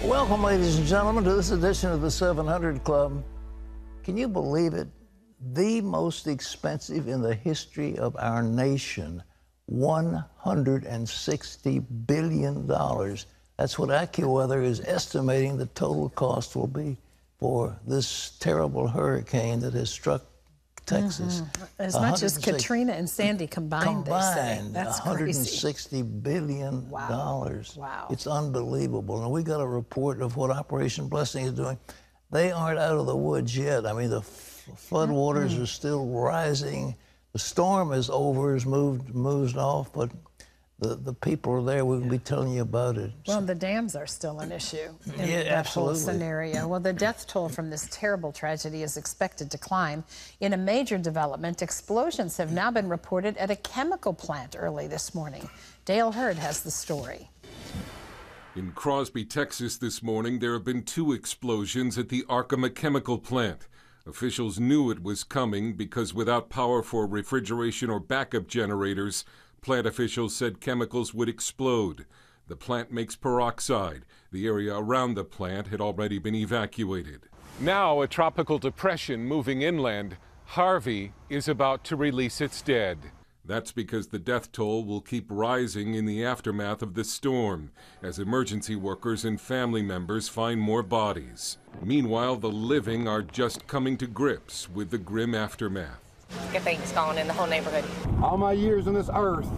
Welcome, ladies and gentlemen, to this edition of the 700 Club. Can you believe it? The most expensive in the history of our nation, $160 billion. That's what AccuWeather is estimating the total cost will be for this terrible hurricane that has struck Texas. As much as Katrina and Sandy combined, they say. That's $160 billion. Wow. It's unbelievable. And we got a report of what Operation Blessing is doing. They aren't out of the woods yet. I mean, the flood waters are still rising. The storm is over, has moved off, but the people are there. We'll be telling you about it. Well, the dams are still an issue in that absolutely. whole scenario. Well, the death toll from this terrible tragedy is expected to climb. In a major development, explosions have now been reported at a chemical plant early this morning. Dale Hurd has the story. In Crosby, Texas this morning, there have been 2 explosions at the Arkema chemical plant. Officials knew it was coming because without power for refrigeration or backup generators, plant officials said chemicals would explode. The plant makes peroxide. The area around the plant had already been evacuated. Now, a tropical depression moving inland, Harvey, is about to release its dead. That's because the death toll will keep rising in the aftermath of the storm, as emergency workers and family members find more bodies. Meanwhile, the living are just coming to grips with the grim aftermath. Everything's gone in the whole neighborhood. All my years on this earth,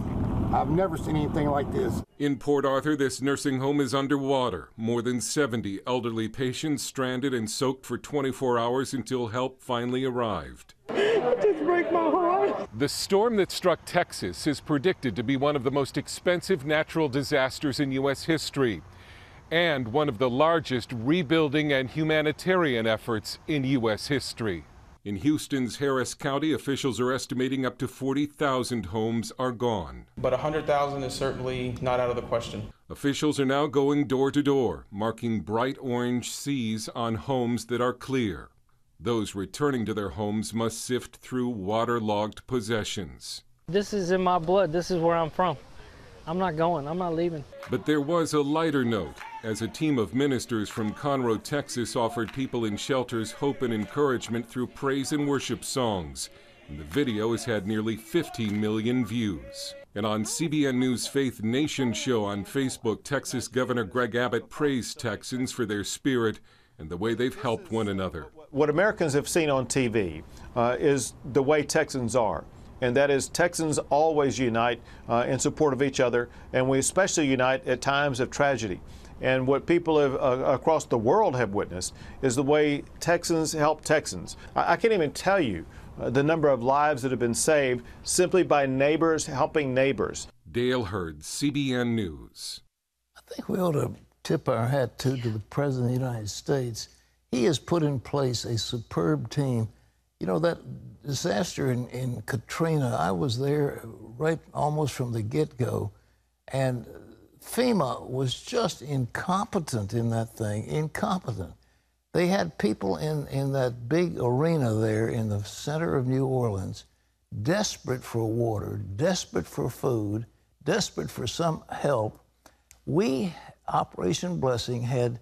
I've never seen anything like this. In Port Arthur, this nursing home is underwater. More than 70 elderly patients stranded and soaked for 24 hours until help finally arrived. It just breaks my heart. The storm that struck Texas is predicted to be one of the most expensive natural disasters in U.S. history and one of the largest rebuilding and humanitarian efforts in U.S. history. In Houston's Harris County, officials are estimating up to 40,000 homes are gone. But 100,000 is certainly not out of the question. Officials are now going door to door, marking bright orange C's on homes that are clear. Those returning to their homes must sift through waterlogged possessions. This is in my blood. This is where I'm from. I'm not going. I'm not leaving. But there was a lighter note, as a team of ministers from Conroe, Texas offered people in shelters hope and encouragement through praise and worship songs. And the video has had nearly 15 million views. And on CBN News' Faith Nation show on Facebook, Texas Governor Greg Abbott praised Texans for their spirit and the way they've helped one another. What Americans have seen on TV is the way Texans are. And that is, Texans always unite in support of each other, and we especially unite at times of tragedy. And what people have, across the world have witnessed is the way Texans help Texans. I can't even tell you the number of lives that have been saved simply by neighbors helping neighbors. Dale Hurd, CBN News. I think we ought to tip our hat, too, to the President of the United States. He has put in place a superb team. You know, that disaster in Katrina, I was there right almost from the get-go, and FEMA was just incompetent in that thing, incompetent. They had people in that big arena there in the center of New Orleans, desperate for water, desperate for food, desperate for some help. We, Operation Blessing, had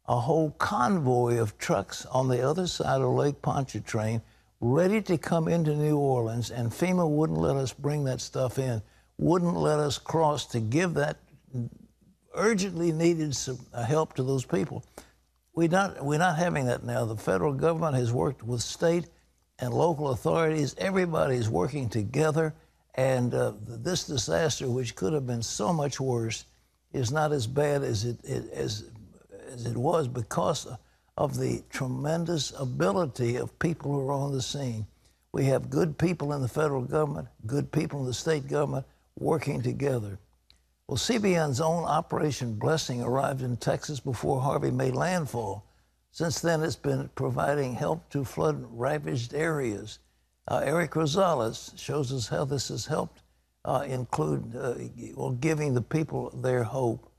a whole convoy of trucks on the other side of Lake Pontchartrain ready to come into New Orleans, and FEMA wouldn't let us bring that stuff in, wouldn't let us cross to give that urgently needed help to those people. We're not having that now. The federal government has worked with state and local authorities. Everybody's working together, and this disaster, which could have been so much worse, is not as bad as it was because of the tremendous ability of people who are on the scene. We have good people in the federal government, good people in the state government working together. Well, CBN's own Operation Blessing arrived in Texas before Harvey made landfall. Since then, it's been providing help to flood-ravaged areas. Eric Rosales shows us how this has helped giving the people their hope.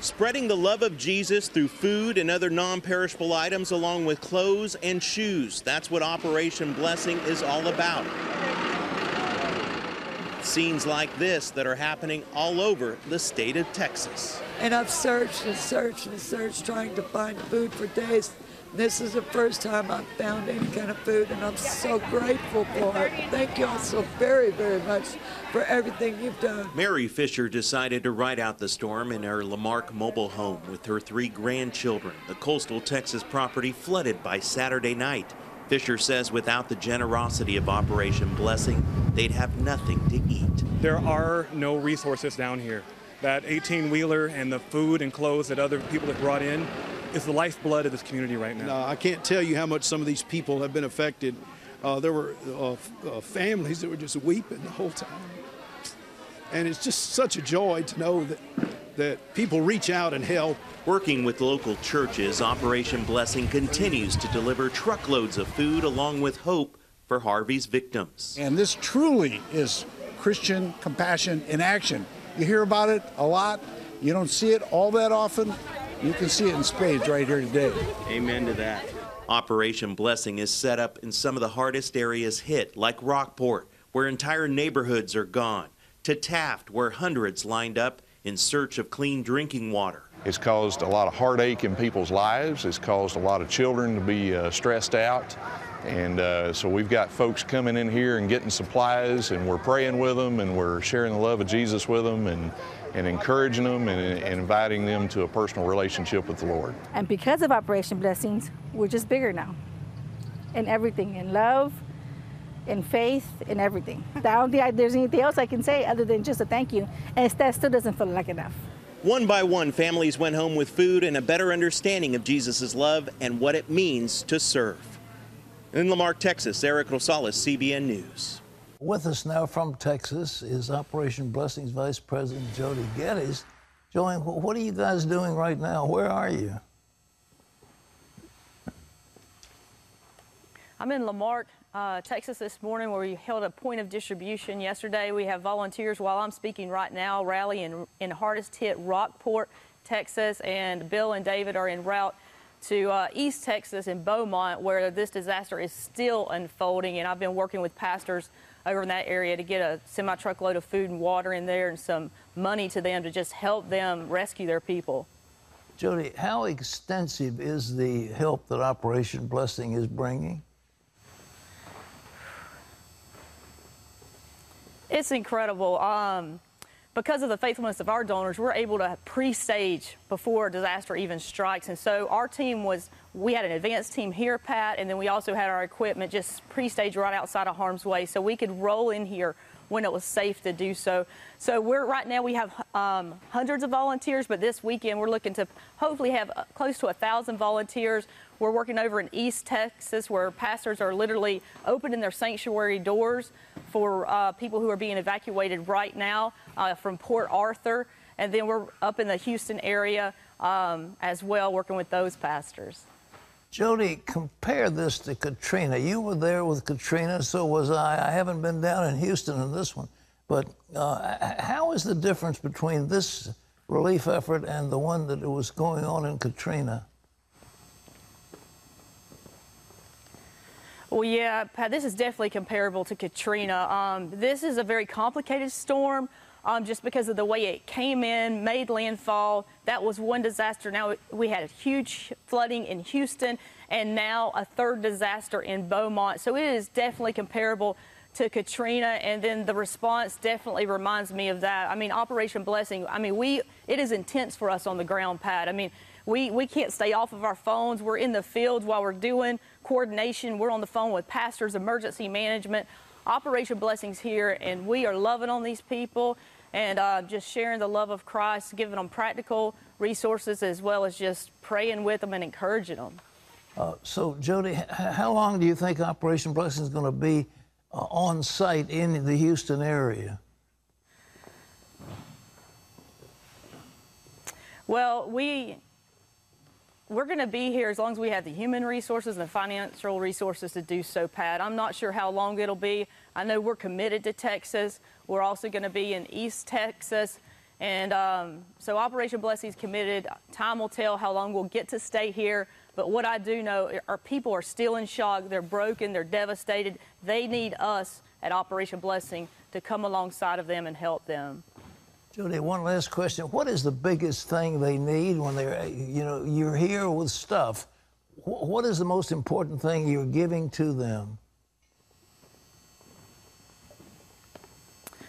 Spreading the love of Jesus through food and other non-perishable items along with clothes and shoes. That's what Operation Blessing is all about. scenes like this that are happening all over the state of Texas. And I've searched and searched and searched trying to find food for days. This is the first time I've found any kind of food, and I'm so grateful for it. Thank you all so very, very much for everything you've done. Mary Fisher decided to ride out the storm in her Lamarck mobile home with her 3 grandchildren. The coastal Texas property flooded by Saturday night. Fisher says without the generosity of Operation Blessing, they'd have nothing to eat. There are no resources down here. That 18-wheeler and the food and clothes that other people have brought in is the lifeblood of this community right now. I can't tell you how much some of these people have been affected. There were families that were just weeping the whole time. And it's just such a joy to know that people reach out and help. Working with local churches, Operation Blessing continues to deliver truckloads of food along with hope for Harvey's victims. And this truly is Christian compassion in action. You hear about it a lot. You don't see it all that often. You can see it in spades right here today. Amen to that. Operation Blessing is set up in some of the hardest areas hit, like Rockport, where entire neighborhoods are gone, to Taft, where hundreds lined up in search of clean drinking water. It's caused a lot of heartache in people's lives. It's caused a lot of children to be stressed out. And so we've got folks coming in here and getting supplies, and we're praying with them, and we're sharing the love of Jesus with them, and encouraging them and inviting them to a personal relationship with the Lord. And because of Operation Blessings, we're just bigger now. In everything, in love, in faith, in everything. I don't think there's anything else I can say other than just a thank you. And that still doesn't feel like enough. One by one, families went home with food and a better understanding of Jesus' love and what it means to serve. In Lamarck, Texas, Eric Rosales, CBN News. With us now from Texas is Operation Blessings Vice President Jody Geddes. Jody, what are you guys doing right now? Where are you? I'm in Lamarck, Texas this morning, where we held a point of distribution yesterday. We have volunteers, while I'm speaking right now, rallying in hardest hit Rockport, Texas, and Bill and David are en route to East Texas in Beaumont, where this disaster is still unfolding. And I've been working with pastors over in that area to get a semi-truckload of food and water in there and some money to them to just help them rescue their people. Jody, how extensive is the help that Operation Blessing is bringing? It's incredible. Because of the faithfulness of our donors, we're able to pre-stage before a disaster even strikes. And so our team we had an advanced team here, Pat, and then we also had our equipment just pre-staged right outside of harm's way so we could roll in here when it was safe to do so. So right now we have hundreds of volunteers, but this weekend we're looking to hopefully have close to 1,000 volunteers. We're working over in East Texas, where pastors are literally opening their sanctuary doors for people who are being evacuated right now from Port Arthur. And then we're up in the Houston area as well, working with those pastors. Jody, compare this to Katrina. You were there with Katrina, so was I. I haven't been down in Houston in this one. But how is the difference between this relief effort and the one that was going on in Katrina? Well, yeah, Pat, this is definitely comparable to Katrina. This is a very complicated storm just because of the way it came in, made landfall. That was one disaster. Now we had a huge flooding in Houston and now a third disaster in Beaumont. So it is definitely comparable to Katrina, and then the response definitely reminds me of that. I mean, Operation Blessing, I mean, it is intense for us on the ground, Pat. I mean, we can't stay off of our phones. We're in the fields while we're doing coordination. We're on the phone with pastors, emergency management. Operation Blessing's here, and we are loving on these people and just sharing the love of Christ, giving them practical resources as well as just praying with them and encouraging them. So, Jody, how long do you think Operation Blessing is going to be on site in the Houston area? Well, we're going to be here as long as we have the human resources and the financial resources to do so, Pat. I'm not sure how long it'll be. I know we're committed to Texas. We're also going to be in East Texas. And so Operation Blessing is committed. Time will tell how long we'll get to stay here. But what I do know, our people are still in shock. They're broken. They're devastated. They need us at Operation Blessing to come alongside of them and help them. Jody, one last question. What is the biggest thing they need when they're, you're here with stuff? What is the most important thing you're giving to them?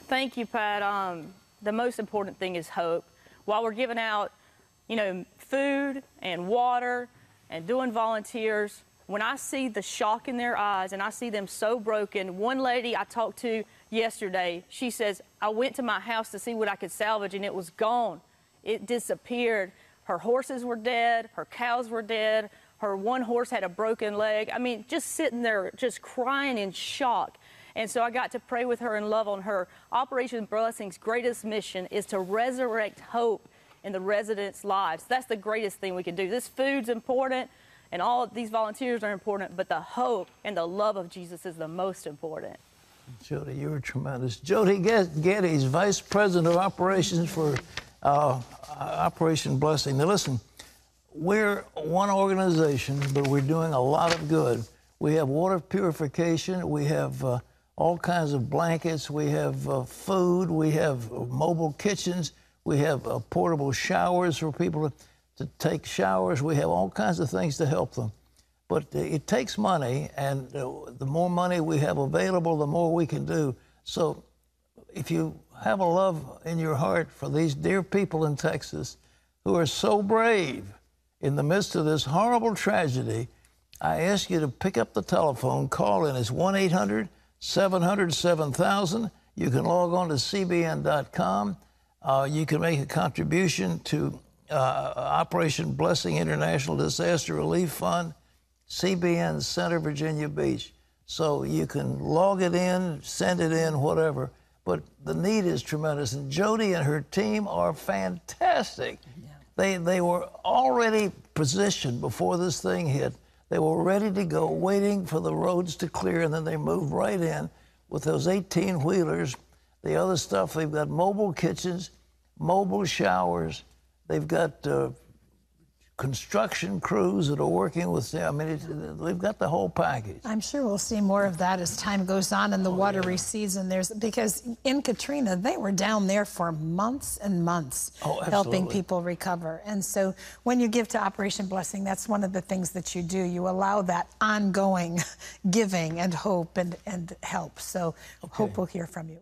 Thank you, Pat. The most important thing is hope. While we're giving out, food and water and doing volunteers, when I see the shock in their eyes and I see them so broken, one lady I talked to yesterday, she says, I went to my house to see what I could salvage and it was gone. It disappeared. Her horses were dead, her cows were dead, her one horse had a broken leg. I mean, just sitting there, just crying in shock. And so I got to pray with her and love on her. Operation Blessing's greatest mission is to resurrect hope in the residents' lives. That's the greatest thing we can do. This food's important, and all of these volunteers are important, but the hope and the love of Jesus is the most important. Jody, you were tremendous. Jody Geddes, Vice President of Operations for Operation Blessing. Now listen, we're one organization, but we're doing a lot of good. We have water purification, we have all kinds of blankets, we have food, we have mobile kitchens, we have portable showers for people to take showers. We have all kinds of things to help them. But it takes money, and the more money we have available, the more we can do. So if you have a love in your heart for these dear people in Texas who are so brave in the midst of this horrible tragedy, I ask you to pick up the telephone, call in. It's 1-800-700-7000. You can log on to cbn.com. You can make a contribution to Operation Blessing International Disaster Relief Fund, CBN Center, Virginia Beach. So you can log it in, send it in, whatever. But the need is tremendous. And Jody and her team are fantastic. Yeah. They were already positioned before this thing hit. They were ready to go, waiting for the roads to clear, and then they moved right in with those 18-wheelers. The other stuff, they've got mobile kitchens, mobile showers. They've got construction crews that are working with them. I mean, they've got the whole package. I'm sure we'll see more of that as time goes on and the water recedes. And because in Katrina, they were down there for months and months helping people recover. And so when you give to Operation Blessing, that's one of the things that you do. You allow that ongoing giving and hope and help. So hope we'll hear from you.